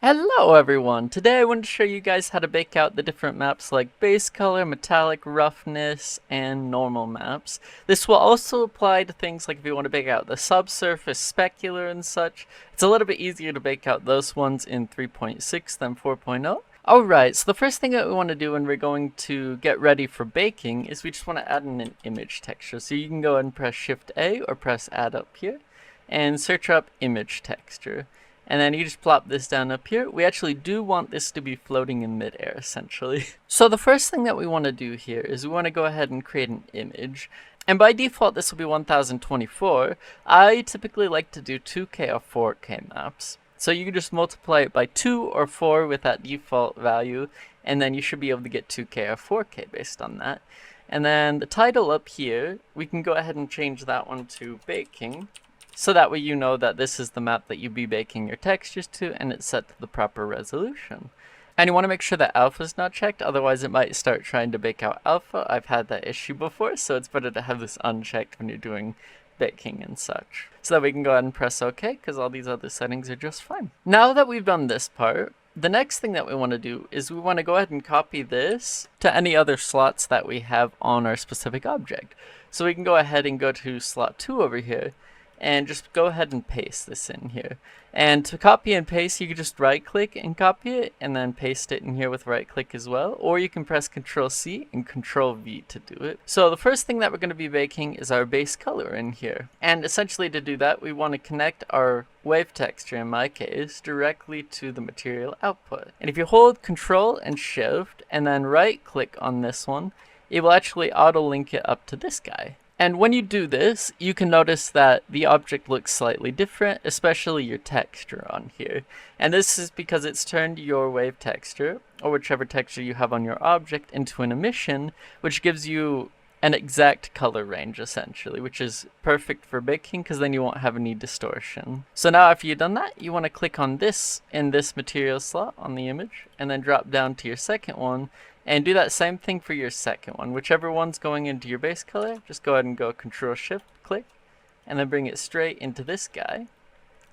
Hello everyone! Today I want to show you guys how to bake out the different maps like base color, metallic, roughness, and normal maps. This will also apply to things like if you want to bake out the subsurface, specular, and such. It's a little bit easier to bake out those ones in 3.6 than 4.0. Alright, so the first thing that we want to do when we're going to get ready for baking is we just want to add in an image texture. So you can go ahead and press Shift A or press Add up here and search up image texture. And then you just plop this down up here. We actually do want this to be floating in midair, essentially. So the first thing that we want to do here is we want to go ahead and create an image. And by default, this will be 1024. I typically like to do 2K or 4K maps. So you can just multiply it by 2 or 4 with that default value, and then you should be able to get 2K or 4K based on that. And then the title up here, we can go ahead and change that one to baking. So that way you know that this is the map that you'd be baking your textures to and it's set to the proper resolution. And you want to make sure that alpha is not checked, otherwise it might start trying to bake out alpha. I've had that issue before, so it's better to have this unchecked when you're doing baking and such. So that we can go ahead and press OK, because all these other settings are just fine. Now that we've done this part, the next thing that we want to do is we want to go ahead and copy this to any other slots that we have on our specific object. So we can go ahead and go to slot 2 over here, and just go ahead and paste this in here. And to copy and paste, you can just right click and copy it and then paste it in here with right click as well, or you can press Ctrl C and Ctrl V to do it. So the first thing that we're going to be baking is our base color in here. And essentially to do that, we want to connect our wave texture, in my case, directly to the material output. And if you hold Ctrl and Shift and then right click on this one, it will actually auto link it up to this guy. And when you do this, you can notice that the object looks slightly different, especially your texture on here. And this is because it's turned your wave texture, or whichever texture you have on your object, into an emission, which gives you an exact color range, essentially, which is perfect for baking because then you won't have any distortion. So now after you've done that, you want to click on this in this material slot on the image, and then drop down to your second one, and do that same thing for your second one. Whichever one's going into your base color, just go ahead and go Control Shift, click, and then bring it straight into this guy.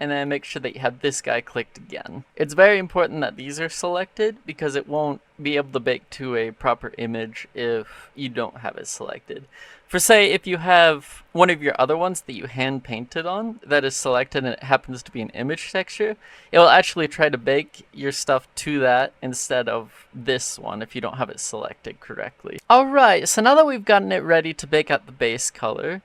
And then make sure that you have this guy clicked again. It's very important that these are selected because it won't be able to bake to a proper image if you don't have it selected. For say, if you have one of your other ones that you hand painted on that is selected and it happens to be an image texture, it will actually try to bake your stuff to that instead of this one if you don't have it selected correctly. Alright, so now that we've gotten it ready to bake out the base color,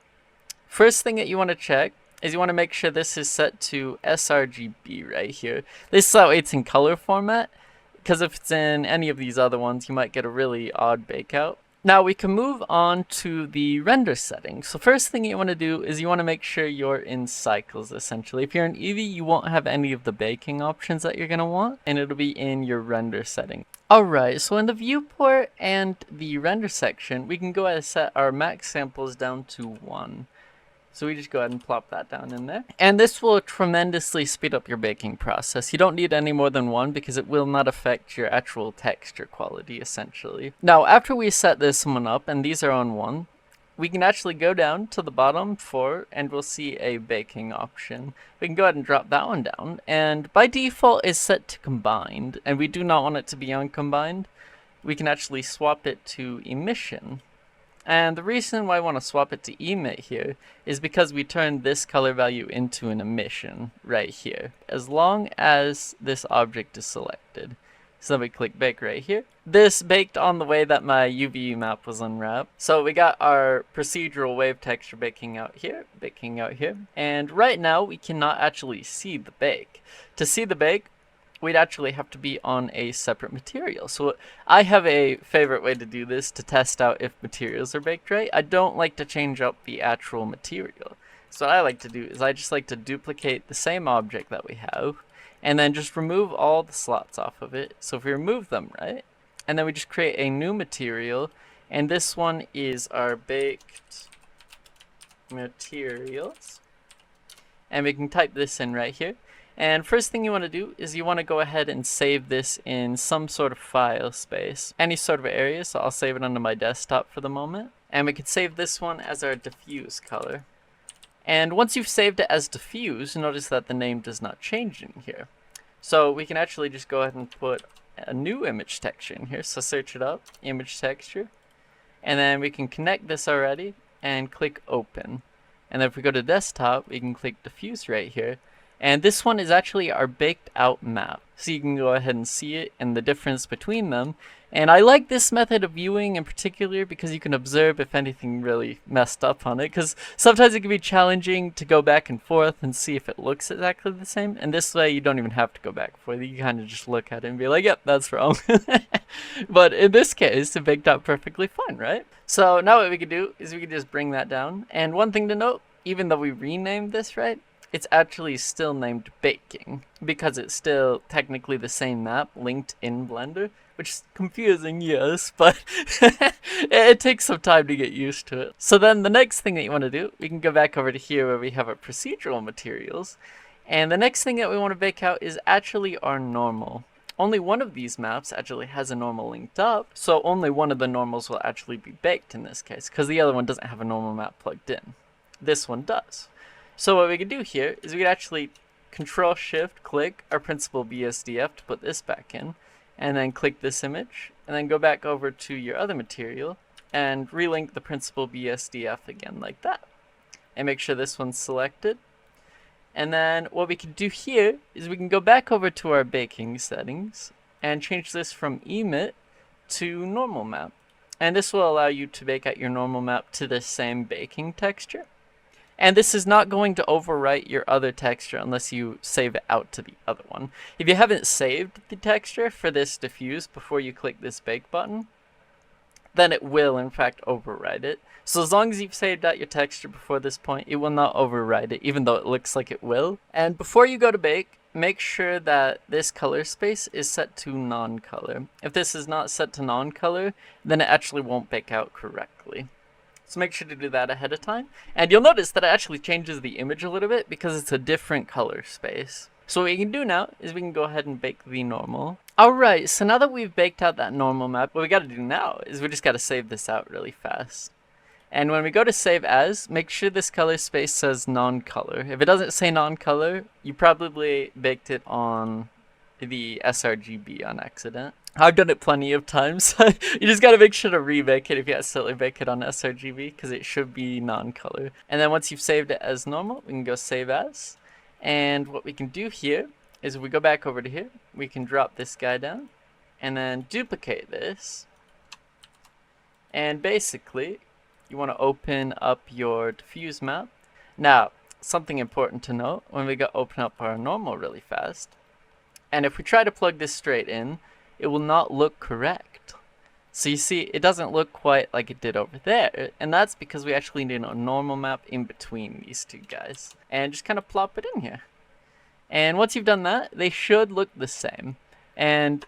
first thing that you want to check is you want to make sure this is set to sRGB right here. This is how it's in color format, because if it's in any of these other ones, you might get a really odd bake out. Now we can move on to the render settings. So first thing you want to do is you want to make sure you're in cycles, essentially. If you're in Eevee, you won't have any of the baking options that you're going to want, and it'll be in your render setting. Alright, so in the viewport and the render section, we can go ahead and set our max samples down to 1. So we just go ahead and plop that down in there. And this will tremendously speed up your baking process. You don't need any more than 1 because it will not affect your actual texture quality, essentially. Now, after we set this one up, and these are on 1, we can actually go down to the bottom 4 and we'll see a baking option. We can go ahead and drop that one down. And by default, it's set to combined, and we do not want it to be uncombined. We can actually swap it to emission. And the reason why I want to swap it to emit here is because we turned this color value into an emission right here, as long as this object is selected. So we click bake right here. This baked on the way that my UV map was unwrapped. So we got our procedural wave texture baking out here. And right now we cannot actually see the bake. To see the bake, we'd actually have to be on a separate material. So I have a favorite way to do this to test out if materials are baked right. I don't like to change up the actual material. So what I like to do is I just like to duplicate the same object that we have and then just remove all the slots off of it. So if we remove them, right, and then we just create a new material, and this one is our baked materials, and we can type this in right here. And first thing you want to do is you want to go ahead and save this in some sort of file space, any sort of area. So I'll save it onto my desktop for the moment. And we could save this one as our diffuse color. And once you've saved it as diffuse, notice that the name does not change in here. So we can actually just go ahead and put a new image texture in here. So search it up, image texture, and then we can connect this already and click open. And then if we go to desktop, we can click diffuse right here. And this one is actually our baked out map. So you can go ahead and see it and the difference between them. And I like this method of viewing in particular because you can observe if anything really messed up on it. Because sometimes it can be challenging to go back and forth and see if it looks exactly the same. And this way you don't even have to go back and forth. You kind of just look at it and be like, yep, that's wrong. But in this case, it baked out perfectly fine, right? So now what we can do is we can just bring that down. And one thing to note, even though we renamed this, right, it's actually still named baking because it's still technically the same map linked in Blender, which is confusing, yes, but it takes some time to get used to it. So then the next thing that you want to do, we can go back over to here where we have our procedural materials. And the next thing that we want to bake out is actually our normal. Only one of these maps actually has a normal linked up, so only one of the normals will actually be baked in this case, because the other one doesn't have a normal map plugged in. This one does. So what we can do here is we can actually Control-Shift-click our principal BSDF to put this back in, and then click this image, and then go back over to your other material, and relink the principal BSDF again like that. And make sure this one's selected. And then what we can do here is we can go back over to our baking settings, and change this from emit to normal map. And this will allow you to bake out your normal map to the same baking texture. And this is not going to overwrite your other texture unless you save it out to the other one. If you haven't saved the texture for this diffuse before you click this bake button, then it will in fact overwrite it. So as long as you've saved out your texture before this point, it will not overwrite it, even though it looks like it will. And before you go to bake, make sure that this color space is set to non-color. If this is not set to non-color, then it actually won't bake out correctly. So make sure to do that ahead of time. And you'll notice that it actually changes the image a little bit because it's a different color space. So what we can do now is we can go ahead and bake the normal. Alright, so now that we've baked out that normal map, what we gotta do now is we just gotta save this out really fast. And when we go to save as, make sure this color space says non-color. If it doesn't say non-color, you probably baked it on the sRGB on accident. I've done it plenty of times. You just gotta make sure to remake it if you accidentally bake it on sRGB, because it should be non-color. And then once you've saved it as normal, we can go save as. And what we can do here is if we go back over to here, we can drop this guy down and then duplicate this. And basically, you want to open up your diffuse map. Now, something important to note, when we go open up our normal really fast, and if we try to plug this straight in, it will not look correct. So you see, it doesn't look quite like it did over there, and that's because we actually need a normal map in between these two guys. And just kind of plop it in here. And once you've done that, they should look the same. And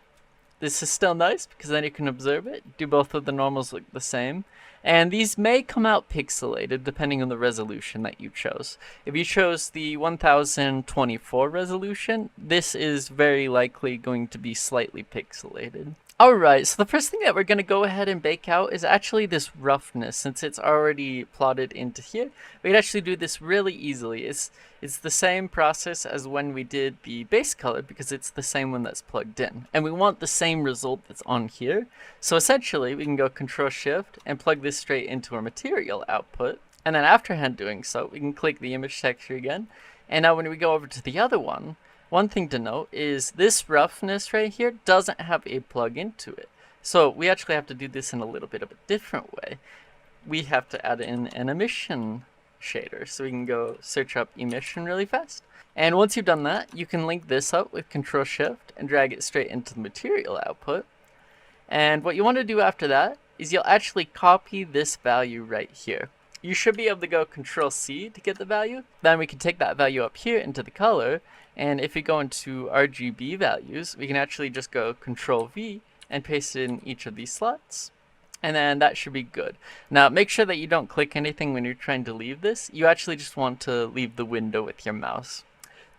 this is still nice because then you can observe it. Do both of the normals look the same? And these may come out pixelated depending on the resolution that you chose. If you chose the 1024 resolution, this is very likely going to be slightly pixelated. Alright, so the first thing that we're going to go ahead and bake out is actually this roughness. Since it's already plotted into here, we can actually do this really easily. It's the same process as when we did the base color because it's the same one that's plugged in. And we want the same result that's on here. So essentially, we can go Control-Shift and plug this straight into our material output. And then after hand doing so, we can click the image texture again. And now when we go over to the other one thing to note is this roughness right here doesn't have a plug into it. So we actually have to do this in a little bit of a different way. We have to add in an emission shader. So we can go search up emission really fast. And once you've done that, you can link this up with Control-Shift and drag it straight into the material output. And what you want to do after that is you'll actually copy this value right here. You should be able to go Control-C to get the value. Then we can take that value up here into the color. And if we go into RGB values, we can actually just go Control-V and paste it in each of these slots. And then that should be good. Now make sure that you don't click anything when you're trying to leave this. You actually just want to leave the window with your mouse.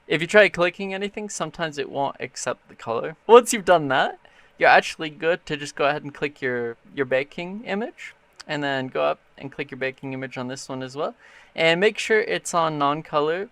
If you try clicking anything, sometimes it won't accept the color. Once you've done that, you're actually good to just go ahead and click your baking image. And then go up and click your baking image on this one as well. And make sure it's on non-color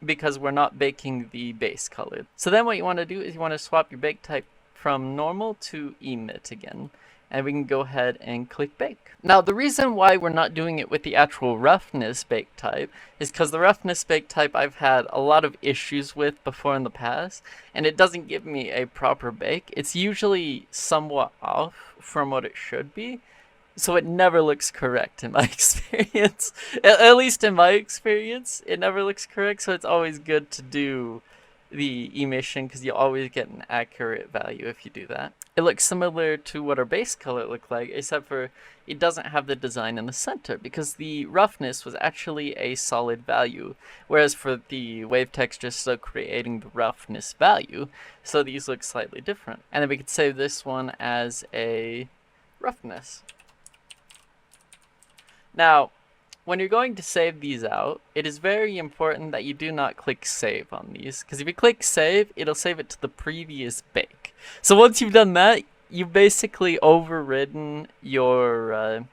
because we're not baking the base color. So then what you want to do is you want to swap your bake type from normal to emit again. And we can go ahead and click bake. Now the reason why we're not doing it with the actual roughness bake type is because the roughness bake type I've had a lot of issues with before in the past, and it doesn't give me a proper bake. It's usually somewhat off from what it should be, so it never looks correct in my experience. At least in my experience, it never looks correct, so it's always good to do the emission because you always get an accurate value if you do that. It looks similar to what our base color looked like, except for it doesn't have the design in the center because the roughness was actually a solid value, whereas for the wave texture still creating the roughness value, so these look slightly different. And then we could save this one as a roughness. Now, when you're going to save these out, it is very important that you do not click save on these, because if you click save, it'll save it to the previous bake. So once you've done that, you've basically overridden your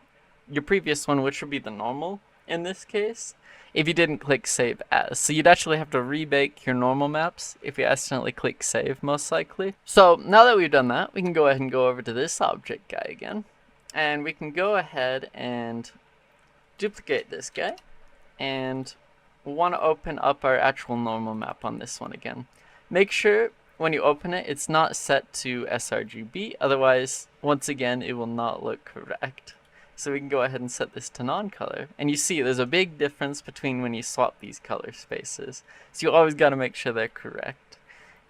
previous one, which would be the normal in this case, if you didn't click save as. So you'd actually have to rebake your normal maps if you accidentally click save, most likely. So now that we've done that, we can go ahead and go over to this object guy again, and we can go ahead and duplicate this guy, and we'll want to open up our actual normal map on this one again. Make sure when you open it, it's not set to sRGB, otherwise, once again, it will not look correct. So we can go ahead and set this to non-color, and you see there's a big difference between when you swap these color spaces, so you always got to make sure they're correct.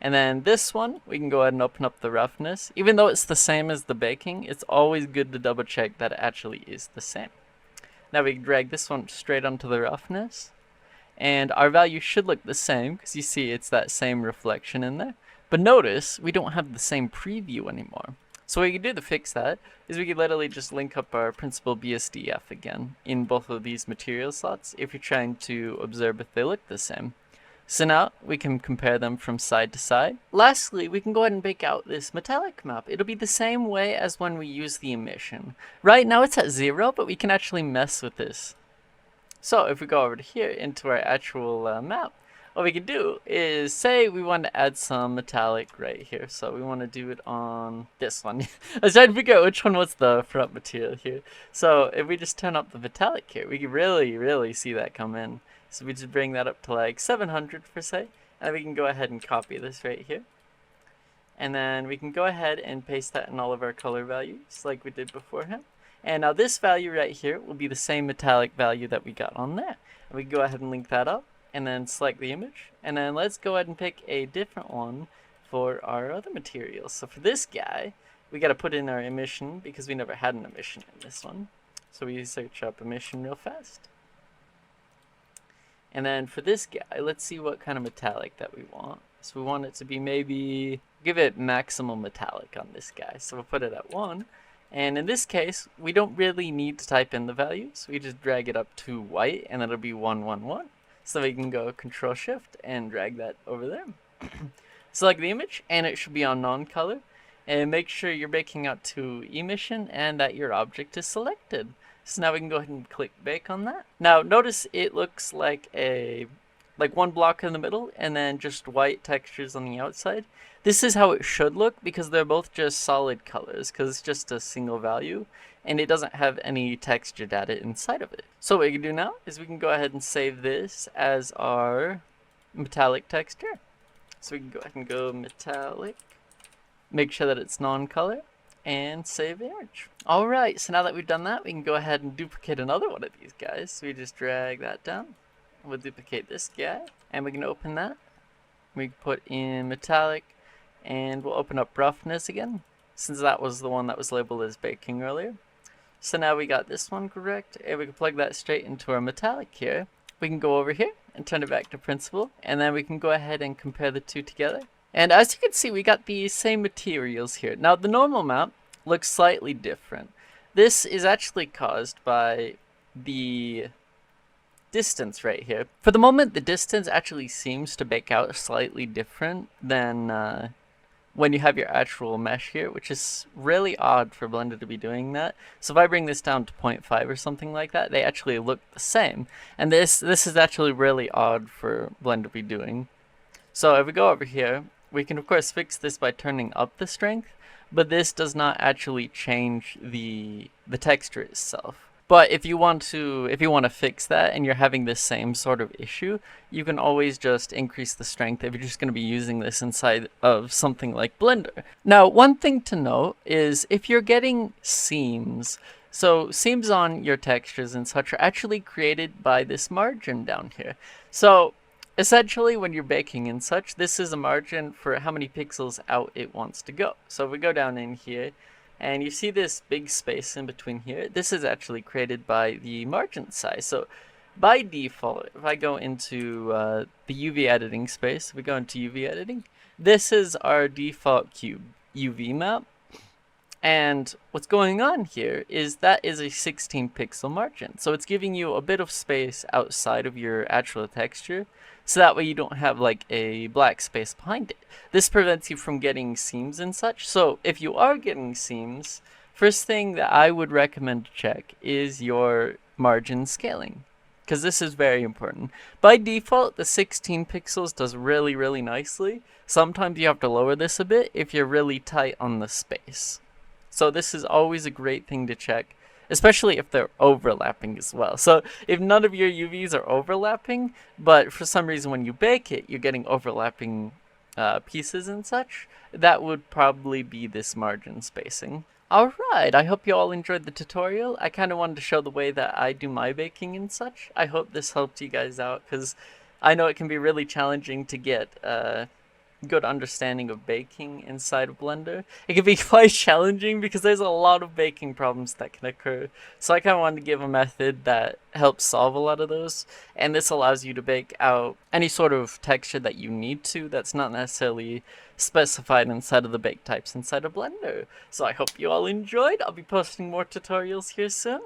And then this one, we can go ahead and open up the roughness. Even though it's the same as the baking, it's always good to double check that it actually is the same. Now we can drag this one straight onto the roughness, and our value should look the same because you see it's that same reflection in there. But notice we don't have the same preview anymore. So what you can do to fix that is we can literally just link up our principal BSDF again in both of these material slots if you're trying to observe if they look the same. So now we can compare them from side to side. Lastly, we can go ahead and bake out this metallic map. It'll be the same way as when we use the emission. Right now it's at 0, but we can actually mess with this. So if we go over to here into our actual map, what we can do is say we want to add some metallic right here. So we want to do it on this one. I was trying to figure out which one was the front material here. So if we just turn up the metallic here, we can really see that come in. So we just bring that up to like 700 per se, and we can go ahead and copy this right here. And then we can go ahead and paste that in all of our color values like we did beforehand. And now this value right here will be the same metallic value that we got on there. And we can go ahead and link that up, and then select the image. And then let's go ahead and pick a different one for our other materials. So for this guy, we got to put in our emission because we never had an emission in this one. So we search up emission real fast. And then for this guy, let's see what kind of metallic that we want. So we want it to be maybe, give it maximum metallic on this guy. So we'll put it at 1. And in this case, we don't really need to type in the values. We just drag it up to white and it'll be 111. So we can go Control Shift and drag that over there. Select the image and it should be on non-color. And make sure you're baking out to emission and that your object is selected. So now we can go ahead and click bake on that. Now notice it looks like one block in the middle and then just white textures on the outside. This is how it should look because they're both just solid colors because it's just a single value and it doesn't have any texture data inside of it. So what we can do now is we can go ahead and save this as our metallic texture. So we can go ahead and go metallic, make sure that it's non-color, and save the image. Alright, so now that we've done that, we can go ahead and duplicate another one of these guys. So we just drag that down. We'll duplicate this guy, and we can open that. We can put in metallic, and we'll open up roughness again, since that was the one that was labeled as baking earlier. So now we got this one correct, and we can plug that straight into our metallic here. We can go over here and turn it back to principal, and then we can go ahead and compare the two together. And as you can see, we got the same materials here. Now the normal map looks slightly different. This is actually caused by the distance right here. For the moment, the distance actually seems to bake out slightly different than when you have your actual mesh here, which is really odd for Blender to be doing that. So if I bring this down to 0.5 or something like that, they actually look the same. And this is actually really odd for Blender to be doing. So if we go over here, we can of course fix this by turning up the strength, but this does not actually change the texture itself. But if you want to fix that and you're having this same sort of issue, you can always just increase the strength if you're just going to be using this inside of something like Blender. Now, one thing to note is if you're getting seams, so seams on your textures and such are actually created by this margin down here. So essentially, when you're baking and such, this is a margin for how many pixels out it wants to go. So if we go down in here, and you see this big space in between here, this is actually created by the margin size. So by default, if I go into the UV editing space, we go into UV editing, this is our default cube UV map. And what's going on here is that is a 16 pixel margin. So it's giving you a bit of space outside of your actual texture, so that way you don't have like a black space behind it. This prevents you from getting seams and such. So if you are getting seams, first thing that I would recommend to check is your margin scaling, because this is very important. By default, the 16 pixels does really, really nicely. Sometimes you have to lower this a bit if you're really tight on the space. So this is always a great thing to check, especially if they're overlapping as well. So if none of your UVs are overlapping, but for some reason when you bake it, you're getting overlapping pieces and such, that would probably be this margin spacing. Alright, I hope you all enjoyed the tutorial. I kind of wanted to show the way that I do my baking and such. I hope this helped you guys out, because I know it can be really challenging to get good understanding of baking inside of Blender. It can be quite challenging because there's a lot of baking problems that can occur. So I kind of wanted to give a method that helps solve a lot of those, and this allows you to bake out any sort of texture that you need to that's not necessarily specified inside of the bake types inside of Blender. So I hope you all enjoyed. I'll be posting more tutorials here soon.